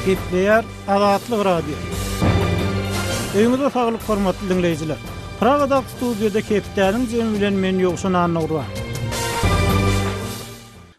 Gepleýär Azatlyk radio. Öňüňizde saglyk hormatly dinleýijiler. Pragada studiýada Keptäniň jemi bilen men ýokşun anlaýar.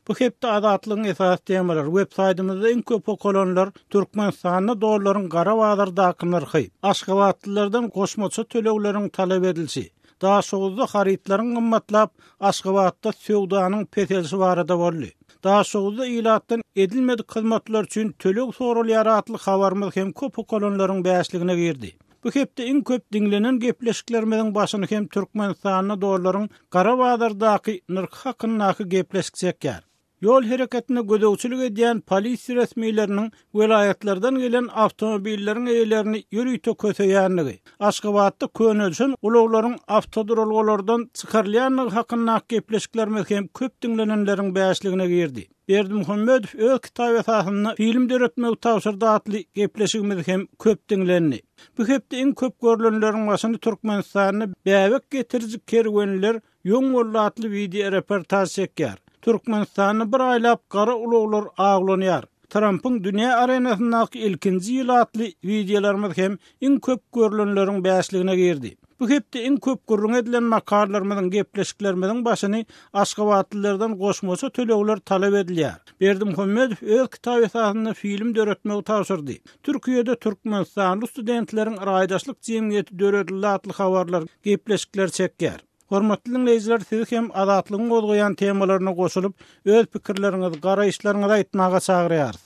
Bu hepde Azatlygyň esas temalar websaytymyzda iň köp okulanlar Türkmenistanyň dolaryň gara wagtyrdaky narhy, Aşgabatlylardan goşmaça tölegleriň talap edilşi, daha soňuzda haritlaryň gymmatlap Aşgabatda söwdanyň petelşi barada boldy. Daha soňuzda ilatdan edilmedik hyzmatlar üçin töleg sorulýar atly habarymyz hem köp okulanlaryň bäşligine girdi. Bu hepde iň köp dinlenen gepleşiklerimiň başyny hem Türkmenistanyň dolaryň gara wagtyrdaky narhy hakyny gepleşikjekler. Yol hereketine gödöwçilik edýän polisiýa resmiýetleriniň welayetlerden gelen awtomobilleriň eýlerini ýürüýte köseýänligi, Aşgabatda könülşen ulaglaryň awtoduralgalardan çykarylýanlygy hakyna gepleşikler hem köp dinlenenleriň bäşligine girdi. Berdimuhammedow öz kitap esasyny film döretmek tawsyrda atly gepleşigimiz hem köp dinlenni. Bu hepde iň köp görülenleriň başyny Türkmenistanyny bäwek getirjik kerwenler ýoň atly video reportaj çekýär. Türkmenistanyny bir aýlap gara ulaglar aglanýar. Trumpyň dünýä arenasyndaky ilkinji ýyl atly videolarymyz hem iň köp görülenleriň bäşligine girdi. Bu hepde iň köp gurrun edilen makalalaryň gepleşiklerimiň başyny Aşgabatlylardan goşmaça tölegler talap edilýär. Berdimuhammedow öz kitap esasyny film döretmek tawsyrdy. Türkiýede Türkmenistanly studentleriň raýdaşlyk jemgyýeti döredildi atly habarlar, gepleşikler çekýär. Hormatly dinleýijiler, siz hem azatlygyň gozgoýan temalaryna goşulyp, öz pikirleriňizi, garaýşlaryňyzy aýtmaga çagyrýarys.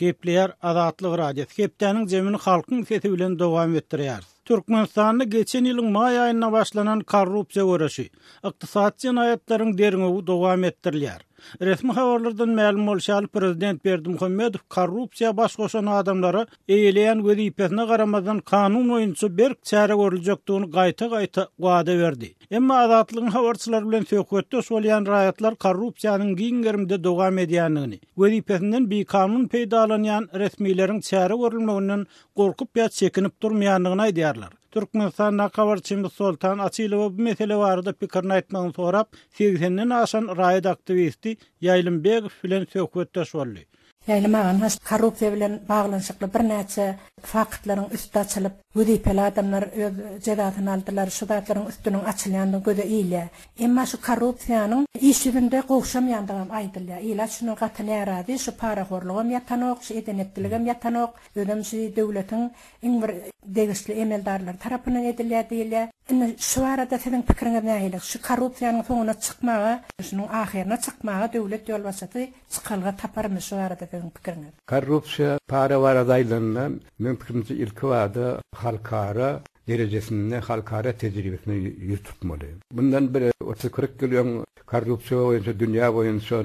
Gepleýär Azatlyk radio. Keptäniň jemini halkyň sesi bilen dowam etdirýär. Türkmenistanyň geçen ýylyň may aýyna başlanan korrupsiýa görüşi, ykdysat jinayetlaryň derňegi dowam etdirilýär. Resmi habarlardan ma'lum bolýar, prezident Berdimuhammedow korrupsiýa baş goşan adamlara eýleýän wezipesine garamadan kanun boýunça berk çäre görüljekdigini gaýta-gaýta wada berdi. Emma azatlygyň habarçylar bilen söhbetde bolýan raýatlar korrupsiýanyň giňgerimde dowam edýändigini, wezipesinden bir kanun peýdalanýan resmiýleriň çäre görülmeginden gorkup ýa çekinip durmaýandygyny aýdýarlar. Türkmenistan habarçymyz Sultan Açylow bu mesele barada pikirini aýtmagyny sorap, 80-den aşan raýat aktivisti Ýaýlymbegow bilen söhbetde boldy. Ýaýlymagyn korrupsiýa bilen baglanşykly bir näçe faktlaryň üstü açylyp, wezipeli adamlar öz jedatyny aldylar, şu zatlaryň üstüniň açylýandygy göze iýle. Emma şu korrupsiýanyň işinde gowşamaýandygy aýdylýar. Ýa şunu gatynýarady, şu paraxorlugam ýatanok, şu edenetdiligem ýatanok, özüm şu döwletiň iň bir degişli emeldarlar tarapyndan edilýär diýilýär. Indi şu arada sizin pikiriňiz nähili? Şu korrupsiýanyň soňuna çykmagy, şunyň ahirine çykmagy döwlet ýol başlaty, çykalga taparmy şu arada sizin pikiriňiz? Korrupsiýa para waradaylaryň men pikirimçe ilki wada halkara derejesinde halkara tejribesini ýürtmeli. Bundan bir 40 ýyl korrupsiýa boýunça dünýä boýunça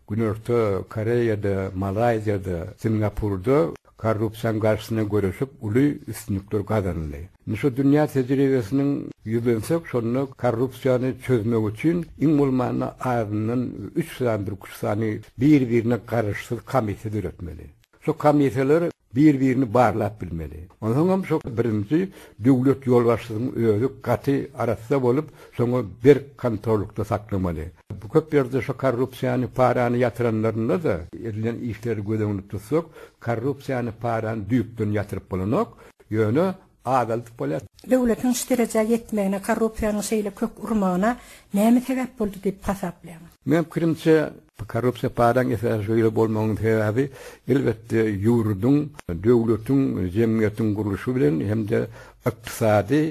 Güneydow Koreýada, Malaýzyada, Singapurda korrupsiýanyň garşysyna görüşip uly üstünlikler gazandy. Şu dünýä tejribesiniň ýüzensek şonu korrupsiýany çözmek üçin iň bolmany aýdynyň 3 sandy kursany bir-birine garaşsyz komisiýa döretmeli. Şu komisiýalar bir-birini barlap bilmeli. Ondan şu birinci döwlet ýol başçysynyň özü gaty arasynda bolup, soňra bir kontrolukda saklamaly. Bu köp ýerde şu korrupsiýany parany ýatyranlaryna da edilen işleri göze tutsak, korrupsiýany parany düýpden ýatyryp bolanok, ýöne adalet bolýar. Döwletiň şereje ýetmegine, korrupsiýanyň şeýle kök urmagyna näme sebäp boldy diýip hasaplanýar. Men pikirimçe korrupsiýa paraň esas ýöle bolmagynyň sebebi elbetde ýurduň, döwletiň, jemgyýetiň gurulşy bilen hemde ykdysady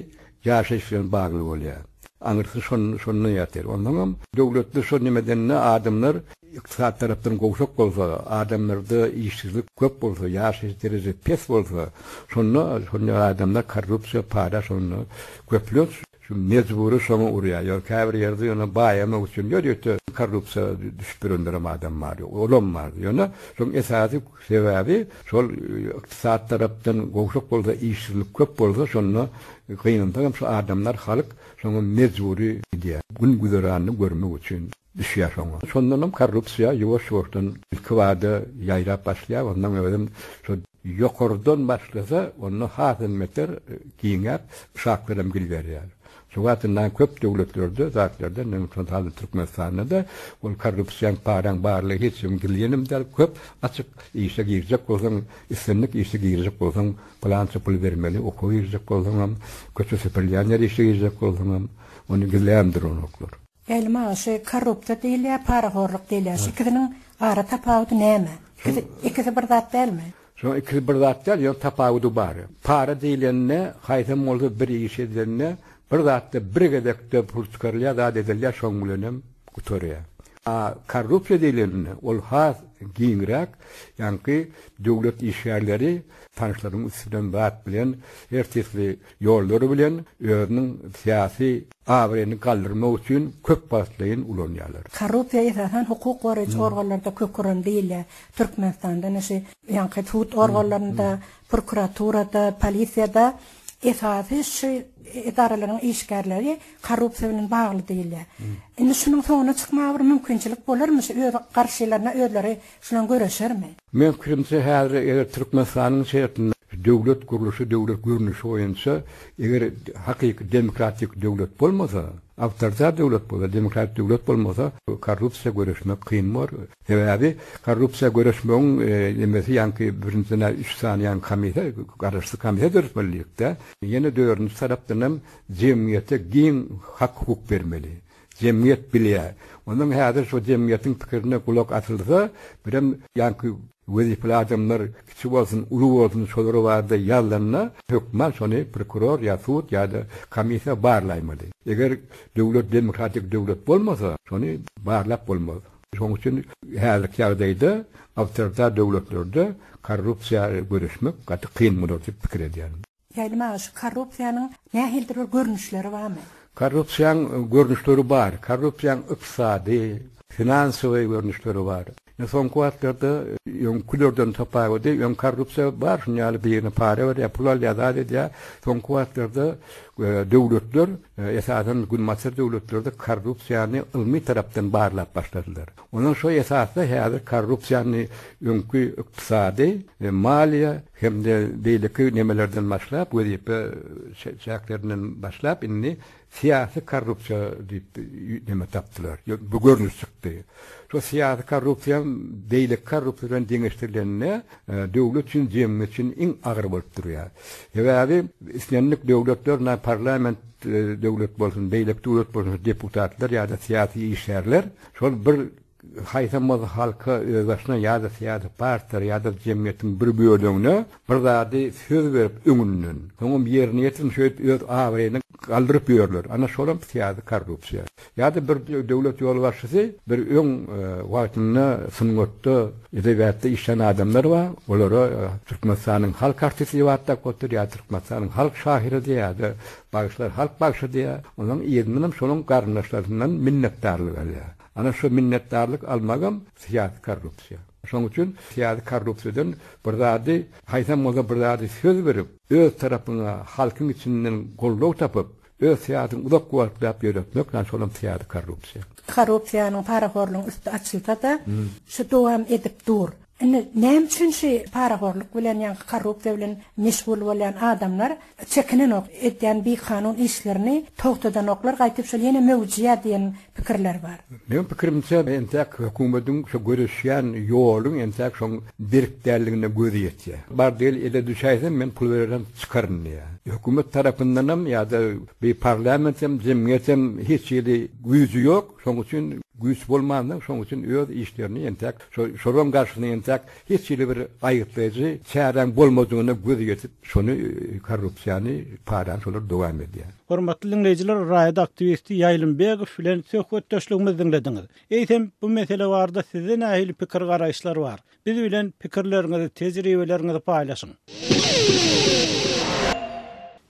ýaşaýyş bilen bagly bolýar. Aňyrsy şonu ýatyr. Ondan döwletde şu nimedenle adamlar ykdysat tarapdan gowşak bolsa, adamlarda işsizlik köp bolsa, ýaşaýyş derejesi pes bolsa, şonu adamlar korrupsiýa para şonu köplüyor. Şu mecburi şonu urýar. Ýa käbir ýerde ýa baýama üçin ýörýär korrupsiýa düşürenler adam bar. Olam bar. Ýa şoň esasy sebebi şol ykdysat tarapdan gowşak bolsa, işsizlik köp bolsa, şonu gynandan şu adamlar halyk şonu mecburi diýär. Gün güzerany görmek üçin düşýär şoňa. Şondan hem korrupsiýa ýuwaş-ýuwaşdan ilki wada ýaýrap başlaýar. Ondan öwedem şu ýokardan başlasa, onu hazymetler giňäp şaklarym bilberýär. Şuwatyndan köp döwletlerde zatlarda Nämçontal Türkmenistan'da da ol korrupsiýa paran barlygy hiç kim bilýenim der köp açyk işe girecek bolsaň istenlik işe girecek bolsaň plança pul bermeli okuw girecek bolsaň köçe sepelýänler işe girecek bolsaň onu gizleýändir onoklar. Elmaşy korrupsiýa diýilýär, parahorlyk diýilýär. Ikisiniň ara tapawdy näme? İkisi bir zat dälmi? Şu ikisi bir zat däl, ýa tapawdy bar. Para diýilende haýsam bolsa bir iş edilende bir zatda bir gedekde pul çykarylýar, da edilýär şoň bilenem gutorýar. Korrupsiýa diýilende ol has giňrek, ýani döwlet işgärleri tanışlaryň üstünden bat bilen, ertesli ýollary bilen özüniň syýasy awryny galdyrmak üçin köp baslaýyn ulanýarlar. Korrupsiýa esasen hukuk goraýjy organlarda köp görän diýilýär. Türkmenistanda näşe ýani hukuk organlarynda, prokuraturada, polisiýada esasy idaralaryň işgärleri korrupsiýa bilen bagly diýilýär. Indi şunuň soňuna çykmagy bir mümkinçilik bolarmy? Öz garşylaryna özleri şunan göreşermi? Men kirimse häzir eger Türkmenistanyň şeýetinde döwlet guruluşy, döwlet görnüşi boýunça eger hakyky demokratik döwlet bolmasa, awtoritar döwlet bolsa, demokratik döwlet bolmasa, korrupsiýa göreşmek kyn bor. Sebäbi korrupsiýa göreşmegiň nemesi ýani birincine 3 saniýan komite, garaşly komite dörtmelikde, ýene dördüncü tarapdan jemgyýete giň hak hukuk bermeli. Jemgyýet bilýär. Onuň häzir şu jemgyýetiň pikirine kulak atylsa, birem ýani wezipli adamlar kiçi bolsun, ulu bolsun şolary barda ýazlanna, hökümet şonu prokuror ýa sud ýa-da komisiýa barlaýmaly. Eger döwlet demokratik döwlet bolmasa, şonu barlap bolmaz. Şoň üçin häzirki ýagdaýda awtoritar döwletlerde korrupsiýa görüşmek gaty kyn bolar diýip pikir edýär. Ýaýlmagy korrupsiýanyň nähildir görnüşleri barmy? Korrupsiýanyň görnüşleri bar. Korrupsiýanyň ykdysady, finansiýa görnüşleri bar. Son kuatlarda kulörden tapawdy, korrupsiýa bar, şuňaly birine para ber, pulal ýazady diýär. Son kuatlarda döwletler, esasen günmaçar döwletlerde korrupsiýany ilmi tarapdan barlap başladylar. Onuň şo esasda häzir korrupsiýany öňkü ykdysady, maliýe hemde beýleki nemelerden başlap, wezipä şäklerinden başlap inni siyasi korrupsiýa diýip neme tapdylar. Bu görnüş çykdy. Şu siyasi korrupsiýa beýlek korrupsiýadan deňeşdirilende döwlet üçin, jemgyýet üçin iň agyr bolup durýar. Sebäbi islenlik döwletler, parlament döwlet bolsun, beýlek döwlet bolsun, deputatlar ýa-da syýasy işgärler, şol bir haýsam halka özbaşyna ýa-da syýasy partiýalar ýa-da jemgyýetiň bir bölügine bir zady söz berip öňünden, soňam ýerine ýetirip şöýet öz awryny galdyryp ýörler. Ana şolam syýasy korrupsiýa. Ýa-da bir döwlet ýolbaşçysy bir öň wagtyny syňgatda edebiýatda işlän adamlar bar. Olara Türkmenistanyň halk artisti ýa-da gotur ýa Türkmenistanyň halk şahyry diýär, bagşlar halk bagşy diýär. Onuň ýerinem şonuň garnaşlaryndan minnetdarlyk alýar. Ana şu minnetdarlyk almagam siyasi korrupsiýa. Şoň üçin siyasi korrupsiýadan bir zady haýsam bolsa bir zady söz berip, öz tarapyna halkyň içinden gollaw tapyp, öz siýasyny uzak goýup ýöretmek, şolam siyasi korrupsiýa. Korrupsiýanyň parahorlygyň üstü açylsa da, şu dowam edip dur. Näme üçin şu parahorlyk bilen ýa korrupsiýa bilen meşgul bolan adamlar çekinenok etýän bir kanun işlerini togtadanoklar gaýtyp şol ýene mewjud diýen pikirler bar. Benim pikirimçe entek hökümetin şu görüşýän ýoluň entek şoň birikdärligine gözi ýetýär. Bar diýil ele düşäýsem men pul berýän çykaryn diýär. Hökümet tarapyndanam ýa-da bir parlamentem, jemgyýetem hiç ýeri güýji ýok. Şoň üçin güýç bolmandan, şoň üçin öz işlerini entek, şoram garşyny entek hiç ýeri bir aýyplaýjy çären bolmadygyna gözi ýetip, şonu korrupsiýany paran şolar dowam edýär. Hormatly dinleyijiler, raýat aktivisti Ýaýlymbegow bilen söhbetdeşligimizi dinlediňiz. Eýsem bu mesele barada size nähili pikir garaýşlar bar? Biz bilen pikirleriňizi, tejribeleriňizi paýlaşyň.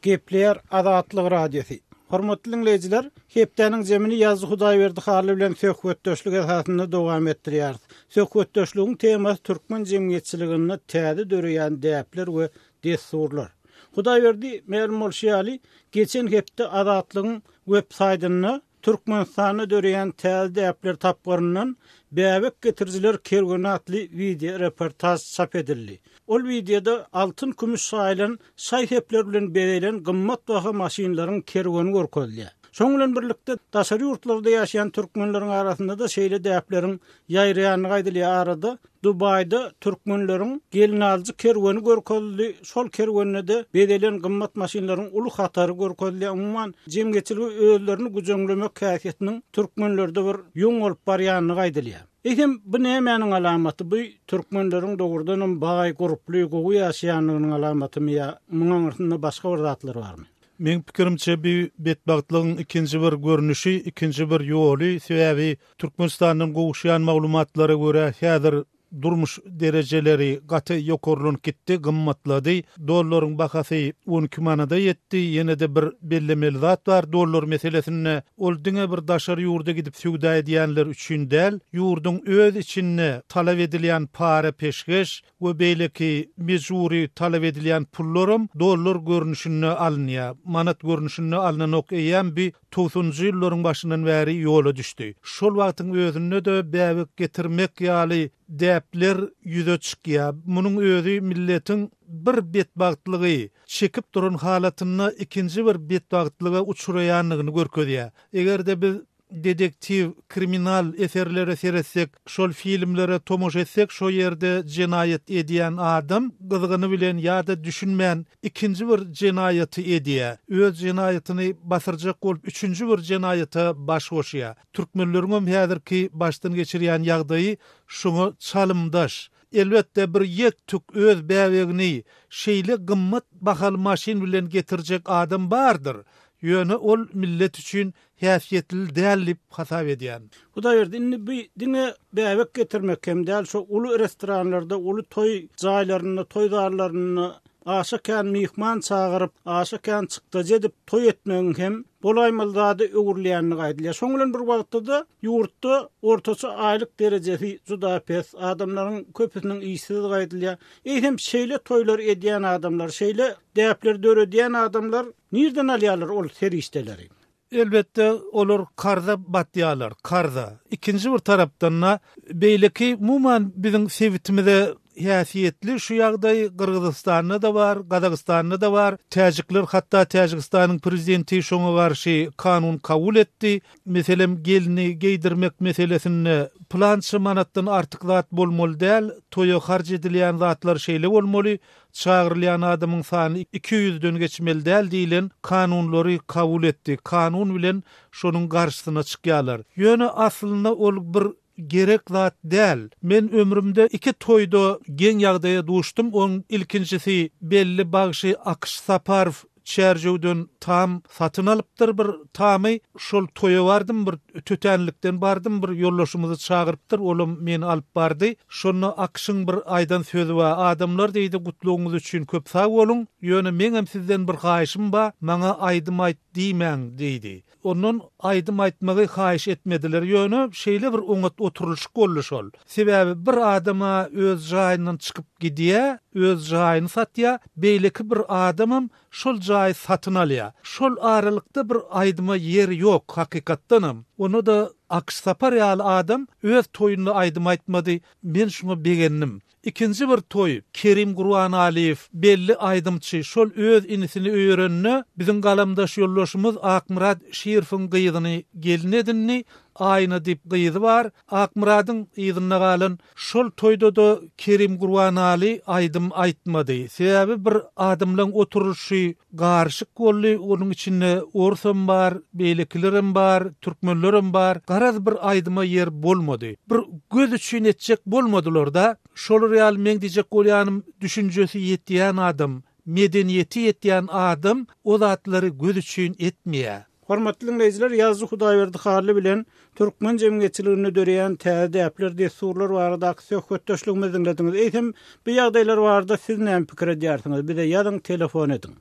Gepler Azatlyk radiosi. Hormatly dinleyijiler, hepdeniň jemini ýazgy Hudaýberdi haly bilen söhbetdeşlik esasynda dowam etdirýär. Söhbetdeşligiň temasy türkmen jemgyýetçiligini täze döreýän däpler we desurlar. Hudaýberdi Meral Molşiýaly geçen hepde Azatlygyň web saýtyny Türkmenistan'ı döreyen täze däpler tapgaryndan bäbek getirjiler kergeni atly video reportaj çap edildi. Ol videoda altın kümüş sayılan sayhepler bilen beýlen gymmat baha maşinlaryň kergeni görkezilýär. Şoň bilen birlikde daşary ýurtlarda ýaşaýan türkmenleriň arasynda da şeýle däplerin ýaýraýanyny gaýdylýar arada Dubayda türkmenleriň gelin alyjy kergeni görkezildi. Şol kergenine de beýlen gymmat maşinlaryň uly hatary görkezilýär. Umman jemgyçiligi özlerini güjenglemek käsiýetiniň türkmenlerde bir ýoň bolup barýanyny gaýdylýar. Ehem bu nämenin alamaty? Bu türkmenleriň dogurdan baý gruply gowy ýaşaýanynyň alamatymy ýa muňa arasynda başga bir zatlar barmy? Men pikirimçe bir betbagtlygyň ikinji bir görnüşi, ikinji bir ýoly sebäbi Türkmenistanyň gowuşýan maglumatlara görä häzir durmuş derejeleri gaty ýokurlynyp gitdi, gymmatlady. Dollaryň bahasy 12 manada ýetdi. Ýene de bir bellemeli zat bar. Dollar meselesine ol diňe bir daşary ýurda gidip süwda edýänler üçin däl, ýurdun öz içinde talap edilýän para peşgeş we beýleki mejburi talap edilýän pullarym dollar görnüşinde alınýar. Manat görnüşinde alynok eýän bir 90-njy ýyllaryň başyndan bäri ýola düşdi. Şol wagtyň özünde de bäbek getirmek ýaly däpler ýüze çykýar. Munyň özü milletiň bir betbagtlygy çekip duran halatyny ikinji bir betbagtlyga uçuraýanlygyny görkezýär. Egerde biz dedektiv, kriminal eserlere seretsek, şol filmlere tomoş etsek, şo yerde cinayet edýän adam gyzygyny bilen ýa-da düşünmän ikinji bir cinayeti edýär. Öz cinayetini basyrjak bolup üçünji bir cinayete baş goşýar. Türkmenleriň häzirki başdan geçirýän ýagdaýy şoňa çalymdaş. Elbette bir ýek-tük öz bäwegini şeýle gymmat bahaly maşin bilen getirjek adam bardyr. Ýöne ol millet üçin häsiýetli däl diýip hasap edýän. Bu da indi diňe bäwek getirmek hem däl şo uly restoranlarda, uly toy jaýlaryny, toýdarlaryny aşakan mihman çağırıp, aşakan çykdaja edip toy etmegiň hem bolaýmaldy öwürleýänini gaýdylýar. Şoň bilen bir wagtda da ýurtda ortaça aýlyk derejesi juda pes, adamlaryň köpüsiniň iýsiz gaýdylýar. Hem şeýle toýlar edýän adamlar, şeýle däpler döredýän adamlar nirden alýarlar ol serişdeleri? Elbette olur karda batýarlar, karda. İkinji bir tarapdan beýleki muman biziň sewitimizde häsiýetli şu ýagdaý Kırgızstanda da bar, Kazakstanda da bar. Täjikler hatda Täjikistanyň prezidenti şoňa garşy kanun kabul etdi. Meselem gelini geydirmek meselesini plançy manatdan artyk zat bolmaly däl, toýa harç edilýän zatlar şeýle bolmaly. Çağırılan adamın sany 200'den geçmeli däl diýilen kanunlary kabul etdi. Kanun bilen şonuň garşysyna çykýarlar. Ýöne aslynda ol bir gerek zat däl. Men ömrümde 2 toýda geň ýagdaýa duşdum. Onuň ilkinjisi belli bagşy Akış Saparov çerjewden tam satyn alypdyr bir tamy. Şol toýa bardym, bir tötenlikden bardym, bir ýollaşymyzy çağırıpdyr, olum meni alyp bardy. Şonu Akşyň bir aýdan sözü bar. Adamlar diýdi, gutlugyňyz üçin köp sag bolun. Ýöne meňem sizden bir haýyşym bar, maňa aýdym aýt diýmäň diýdi. Onun aýdym aýtmagy haýyş etmediler. Ýöne şeýle bir oňat oturulşy boldy şol. Sebäbi bir adama öz jaýyndan çykyp gidýär, öz jaýyny satýar, beýleki bir adamym şol jaý satyn alýar. Şol aralykda bir aýdyma yer ýok hakykatdanam. Onu da Akış Saparov adam öz toýuny aýdym aýtmady. Men şunu begendim. İkinji bir toy Kerim Gurbanaliýew belli aýdymçy şol öz inisini öýrenni. Biziň galamdaş ýollaşymyz Akmurad Şerifiň gyýydyny gelin edinni. Aýna dip gyýdy bar. Akmuradyň ýygyna galan şol toýda da Kerim Gurbanali aýdym aýtmady. Sebäbi bir adamlaň oturuşy garşyk boldy. Onuň içinde orsam bar, beýlekilerim bar, türkmenlerim bar. Garaz bir aýdyma yer bolmady. Bir göz üçin etjek bolmadylar da. Şol real men diýjek bolýanym düşünjesi ýetýän adam, medeniýeti ýetýän adam o zatlary göz üçin etmeýär. Hormatly dinleyijiler, Ýazgy Hudaýberdi Harly bilen türkmen jemgyýetçiligini döreýän täze däpler desurlar barada söhbetdeşligimizi dinlediňiz. Eýsem, bu ýagdaýlar barada siz näme pikir edýärsiňiz? Bize ýazyň, telefon ediň.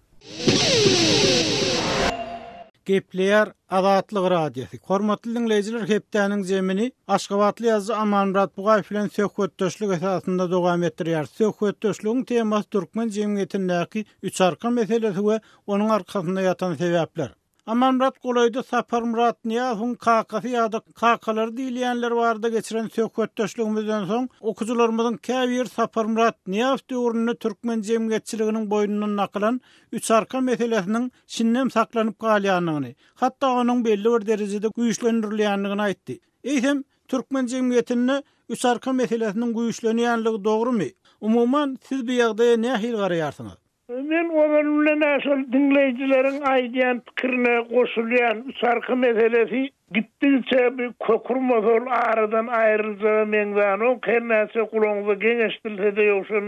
Gepleýär Azatlyk radiosu. Hormatly dinleyijiler, hepdäniň jemini Aşgabatly ýazgy Amanmurat Bugaýew bilen söhbetdeşlik esasynda dowam etdirýär. Söhbetdeşligiň temasy türkmen jemgyýetindäki üç arka meselesi we onuň arkasynda ýatan sebäpler. Amanrat golayda Sapar Murat Niyaz'ın kakası ýa-da kakalar diýilýänler barda geçiren söhbetdeşligimizden soň okujularymyzyň käbir Sapar Murat Niyaz döwründe türkmen jemgyýetçiliginiň boýnundan nakylan üç arka meselesiniň şinnem saklanyp galýanyny, hatda onuň belli bir derejede güýçlendirilýänligini aýtdy. Eýsem türkmen jemgyýetinde üç arka meselesiniň güýçlenýänligi dogrymy? Umuman siz bu ýagdaýa nähil garaýarsyňyz? Men onun bilen asıl dinleyicilerin aýdýan pikirine goşulýan sarkı meselesi gittikçe bir kokurmazol aradan ayrıljagy meňden o kernäçe gulaňyza geňeşdirilse ýokşun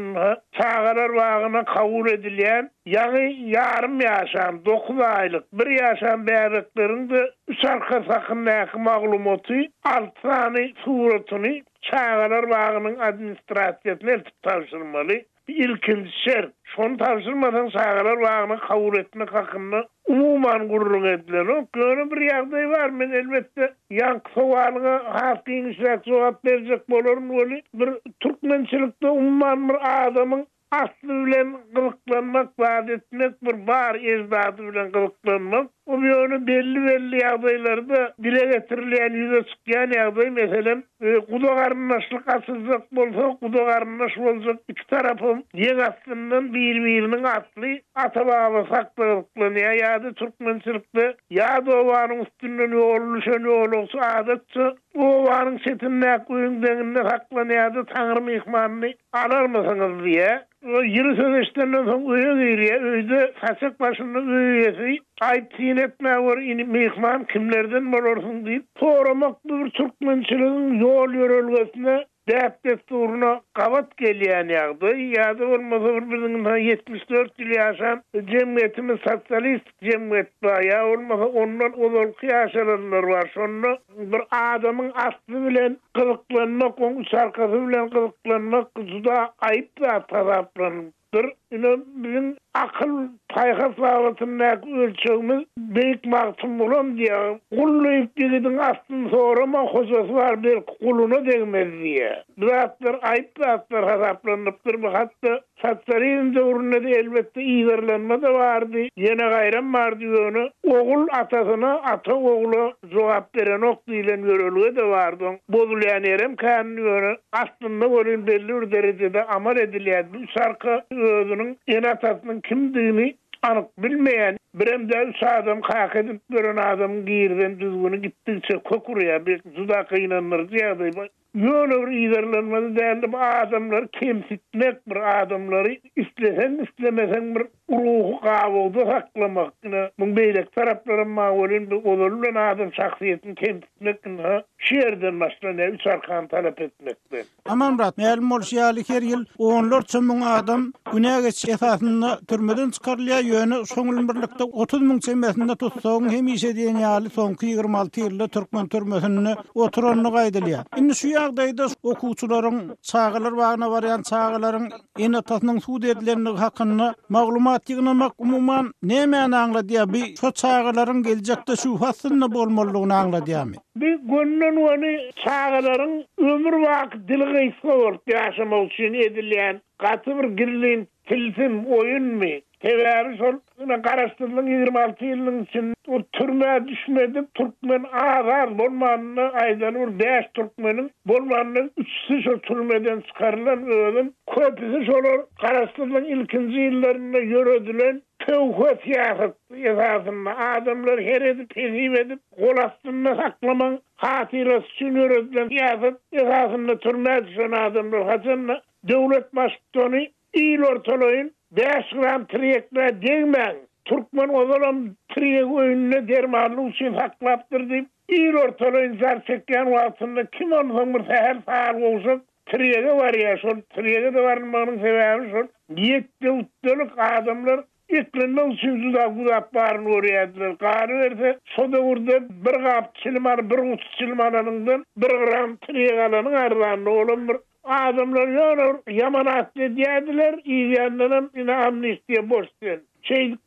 çağalar wagyna kabul edilýän ýa-ni ýarym ýaşan 9 aýlyk 1 ýaşan bäreklerin de sarkı sakynnaky maglumaty 6 sany suratyny çağalar wagynyň administrasiýasyna eltip tapşyrmaly. İlkinci şer, şonu tapşırmadan çağalar wagyny kabul etmek hakkında umuman gururluk ediler. O göre bir ýagdaý var. Men elbette ýanky sowalyga hakykyň jogap berjek bolarum öli. Bir türkmençilikde umuman bir adamyň asly bilen gylyklanmak, vaat etmek bir bar ejdady bilen gylyklanmak. O ýöne belli ýagdaýlarda dile getirilýän ýüze çykýan ýagdaý meselem gudagarnaşlyk asyzlyk bolsa gudagarnaş boljak iki tarapym ýeň astyndan bir-biriniň atly ata-baba saklanýar ýa-da türkmençilikde ýa-da owanyň üstünden ýoluşan ýolusy adatça owanyň çetinden öňdeginde saklanýar-da taňry mehmanyny alarmasaňyz diýe. O ýyly söýüşden soň öýe girýär, öýde saçak başynda öýesi aýtyn etme var ini mehman kimlerden bolarsyň diýip soramak bir türkmençiligiň ýol ýörelgesine däpdet duruna gabat gelýän ýagdaý ýa-da bolmasa bir 74 ýyl ýaşan jemgyýetimiz sosialist jemgyýet ýa bolmasa ondan ozalky ýaşaranlar bar. Şonu bir adamyň asly bilen gylyklanmak, oň sarkasy bilen gylyklanmak juda aýyp taraplanıpdyr. Bizim akıl payga sağlatınnak ölçögümüz beyik maksum bolan diye kullayıp digidin astın sorama hocası var bir kuluna degmez diye. Biratlar ayıp biratlar hasaplanıptır. Bu hatta satsarin dövründe de elbette iyilerlenme de vardı. Yine gayram vardı onu. Oğul atasına ata oğula cevap veren ok diyen yörülüğü de vardı. Bozulayan yerem kanını aslında onun belli bir derecede amel ediliydi. Bu şarkı özünün en atasının kimdiğini anık bilmeyen biremde üç adam kak edip gören adam giyirden düzgünü gittikçe kokuruya bir zuda kıynanır diye yöne bir iyilerlenmedi değerli bu adamları kemsitmek bir adamları istesen istemesen bir ruhu kavulda saklamak bu beylek tarafların mağolun bir olurlu adam şahsiyetini kemsitmek şiirden başına üç arkan talep etmekte. Aman Murat, meğerim olşiyalık her yıl oğunlar çömün adam güneye geç esasında türmeden çıkarlıya yönü soňul birlikde 30.000 çemesinde tutsoň hem işe diyen ýaly soňky 26 ýylda türkmen türmesinde oturanlyk aýdylýar. Indi şu ýagdaýda okuwçylaryň çağalar wagyna barýan çağalaryň en atasynyň suud edilenligi hakynda maglumat ýygnamak umuman näme anglady? Bir şu çağalaryň geljekde şu fasylyny bolmalygyny anglady. Bir günden onu çağalaryň ömür wagt dilgi soňur ýaşamak üçin edilýän gaty bir girlin tilsim oyun mu? Tevari sol garaşdyrdyň 26 ýylyň içinde o türme düşmedi Türkmen ağar bolmanyny aýdan bir 5 türkmeniň bolmanyny üçsi şu türmeden çykarylan ölüm köpüsi şolar garaşdyrdyň ilkinji ýyllarynda ýöredilen tewhet ýasasyny adamlar her edip edip gol astyna saklaman hatyrasy üçin ýöredilen ýasasyny türme düşen adamlar haçan döwlet başçyny ýyl ortalaýyn 5 gram triyekle değmen. Türkmen ozalam triyek oyununa dermanlı için haklaptır deyip iyil ortalayın zar çekken vaatında kim onun bir seher sağır olsun triyeke var ya şol triyeke de varmanın sebebi şol niyette uttuluk adamlar iklenme için da gudap barın oraya edilir. Karı verse soda vurdu bir kap çilman bir uç çilmananından 1 gram triyek alanın arılarında olan bir adamlar yaman asli diyediler, iyiyenlerin yine amnistiye boştuyen.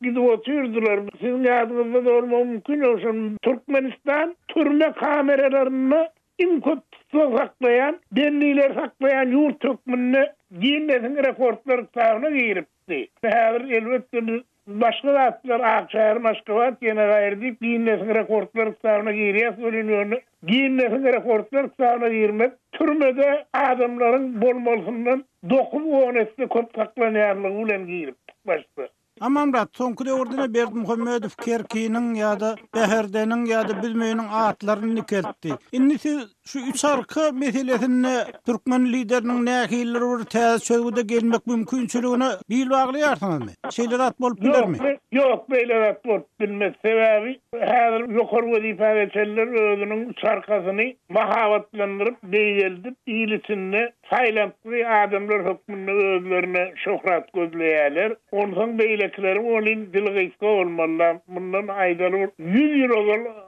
Gidip oturdular. Sizin adınızda da olma mümkün olsun. Türkmenistan türme kameralarını imkut saklayan, belliler saklayan yurt hükmünü giyinlesin rekortları sağına giripti. Her elbette başga zatlar Akşehir, Moskovat gene gaýrdy Guinness rekortlar kitabına giriyor. Öňünü Guinness rekortlar kitabına girmek türmede adamların bolmalysyndan 9-10 etli köp saklanýarlygy bilen girip başda. Amamrat soňky orduna Berdimuhammedow Kerki'nin ýa-da Beherde'nin ýa-da bilmeýäniň atlaryny nikeltdi. Indi siz şu üç arka meselesine Türkmen lideriniň nähilleri bir täze sözüde gelmek mümkinçiligine bil baglaýarsyňyzmy? Şeýler at bolup bilermi? Yok, beýle at bolup bilmez. Sebäbi häzir ýokary wezipeler özüniň üç arkasyny mahabatlandyryp, beýeldip, iýlisinde Taylandly adamlar hökmünde özlerine şöhret gözleýärler. Ondan beýlekleri onuň dilgysy bolmalar. Bundan aýdaly 100 ýyl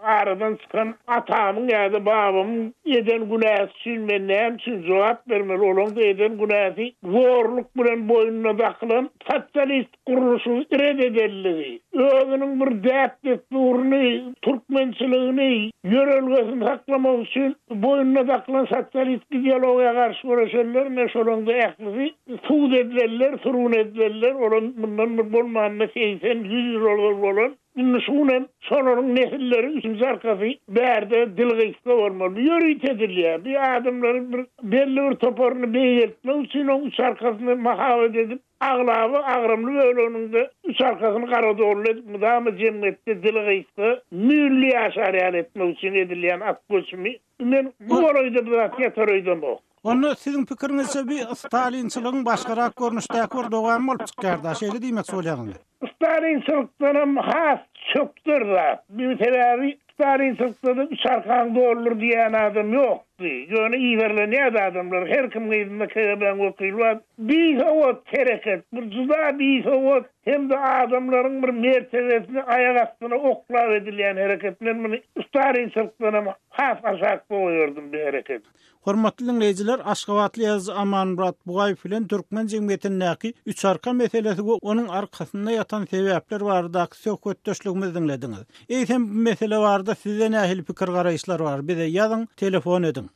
aradan çykan atamyň ýa-da babamyň eden günäsi sülmenden için cevap vermeli olan da eden günäsi zorluk bilen boynuna takılan sosyalist kuruluşu reddedildi. Özünün bir däpdetlerini, Türkmençiliğini, yörelgesini saklamak için boynuna takılan sosyalist ideologiya karşı uğraşanlar meşolanda ähli suud edilerler, surun edilerler. Olan bundan bir bolmanına 80-100 yıl olan Nüşunem sonarın nesilleri üçüncü arkası berde dilgysy olmalı. Yörüyt edilýär. Bir adamların belli bir toporunu beýeltmek üçin o üç arkasyny mahabat edip aglaby agramly öýleninde üç arkasyny gara dogruly mudamy jemgyýetde dilgysy milli ýaşarýan etmek üçin edilýän atgoçmy. Men bu oroýda bir ýatarýdym o. Onu sizin pikiriňizçe bir Stalinçiligiň başgarak görnüşdäki bir dogam bolup çykýardy. Şeýle diýmek bolýarmy? Stalinçilikden has çöktür da. Bir sebebi Stalinçilikden üç arkan doğrulur diýen adam ýokdy. Ýöne iýerlenýär adamlar. Her kim gydynda KGB'ň wekili bir howat tereket, bir juda bir howat hem de adamlaryň bir mertebesini aýak astyna oklap edilýän hereketler meni Stalinçilikden has aşak goýurdum bir hereket. Hormatly dinleýijiler, Aşgabatly ýazgy Amanmurat Bugaýew bilen Türkmen jemgyýetiniňki üç arka meselesi we onuň arkasynda ýatan sebäpler baradaky söhbetdeşligimizi dinlediňiz. Eýsem bu mesele barada size nähili pikir garaýşlar bar? Bize ýazyň, telefon edin.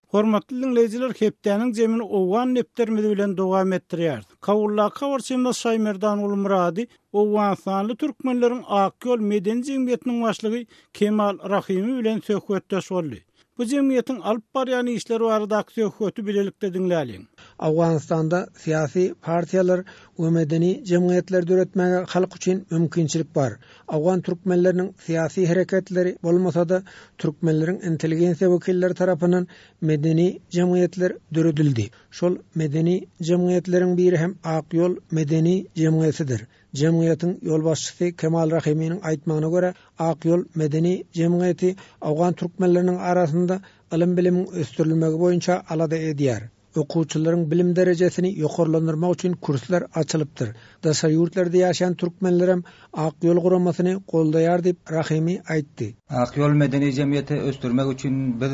Hormatly dinleýijiler, hepdeniň jemini owan neptermidi bilen dowam etdirýär. Kawulla kawarçymda Şaýmerdan ul Murady, owan sanly türkmenleriň Akyol Meden jemgyýetiniň başlygy Kemal Rahimi bilen söhbetdeş boldy. Bu jemgyýetiň alyp barýan işleri baradaky söhbeti bilelikde dinläliň. Awganistanda siyasi partiyalar we medeni jemgyýetler döretmäge halk üçin mümkinçilik bar. Awgan türkmenleriniň siyasi hereketleri bolmasa-da türkmenleriň inteligensiýa wekilleri tarapyndan medeni jemgyýetler döredildi. Şol medeni jemgyýetleriň biri hem Akyol Medeni Jemgyýetidir. Jemgyýetiň ýolbaşçysy Kemal Rahimiň aýtmagyna görä, Akyol Medeni Jemgyýeti awgan türkmenleriniň arasynda ilim bilimiň östürilmegi boýunça alada edýär. Okuwçylaryň bilim derejesini ýokarlandyrmak üçin kurslar açylypdyr. Daşary ýurtlarda ýaşaýan türkmenler hem Akyol guramasyny goldaýar diýip Rahimi aýtdy. Akyol Medeni Jemgyýeti östürmek üçin biz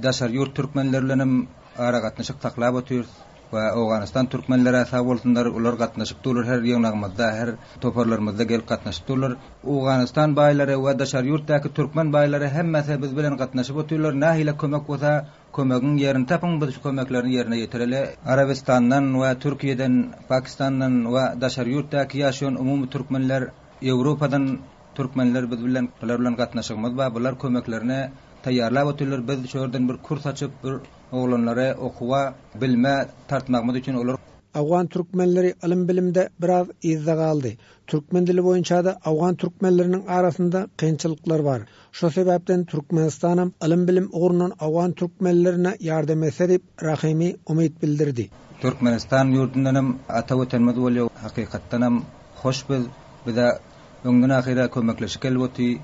daşary ýurt türkmenlerlerim ara gatnaşyk taklap otyrys. Ve Awganistan türkmenleri asab bolsunlar, ular gatnaşyp durlar her ýeňnagymyzda, her toparlarymyzda gelip gatnaşyp durlar. Awganistan baýlary we daşary ýurtdaky türkmen baýlary hemmesi biz bilen gatnaşyp otyrlar. Nähile kömek bolsa, kömegiň ýerini tapyň, biz şu kömeklerini ýerine ýetireli. Arabistandan we Türkiýeden, Pakistandan we daşary ýurtdaky ýaşaýan umumy türkmenler, Ýewropadan türkmenler biz bilen gatnaşygymyz bar. Bular kömeklerini taýýarlap otyrlar. Biz şoňdan bir kurs açyp bir oglanlara okuwa, bilme tartmagymyz üçin olar. Awgan türkmenleri ilim bilimde biraz izde galdy. Türkmen dili boýunça da awgan türkmenleriniň arasynda kynçylyklar bar. Şo sebäpden Türkmenistan ilim bilim ugrundan awgan türkmenlerine ýardam edip Rahimi umyt bildirdi. Türkmenistan ýurtundan ata wetenimiz bolýar. Hakykatdan hoş bize öňden ahira kömekleşik gelýär.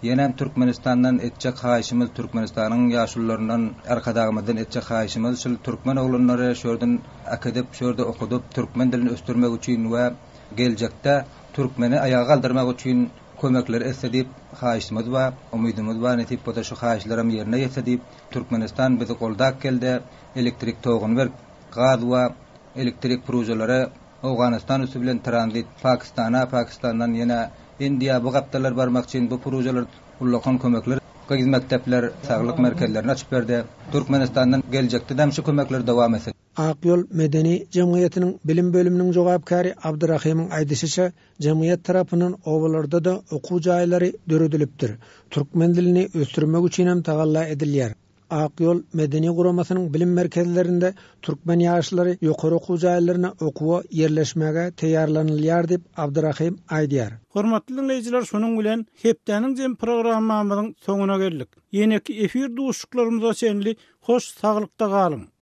Yenem Türkmenistandan etjek haýyşymyz Türkmenistanyň ýaşullaryndan arkadagymyzdan etjek haýyşymyz şol türkmen oglanlary şordan akadep, şorda okudup türkmen dilini östürmek üçin we geljekde türkmeni ayağa kaldırmak üçin kömekler etsedip haýyşymyz we umydymyz bar. Netip bu da şu haýyşlarym ýerine ýetsedip Türkmenistan bizi goldak geldi. Elektrik togyny ber, gaz we elektrik projelere Awganistan üstü bilen transit Pakistandan ýene India bu gapdalar barmak üçin bu projeler ullakan kömekler gyz mektepler, saglyk merkezlerini açyp berdi. Türkmenistandan geljekde hem şu kömekler dowam etdi. Akyol Medeni Cemiyetinin bilim bölümünün jogapkary Abdurrahim'in aýdysyça, cemiyet tarapyndan owalarda da okuw jaýlary döredilipdir. Türkmen dilini ösdürmek üçin hem tagalla edilýär. Akyol Medeni Guramasynyň bilim merkezlerinde türkmen ýaşlary ýokary okuw jaýlaryna okuwa yerleşmäge teýýarlanylýar diýip Abdurrahim aýdýar. Hormatly dinleýijiler, şonuň bilen hepdeniň jem programmamyzyň soňuna geldik. Ýene-ki efir duşuklarymyza şenli hoş saglykda galyň.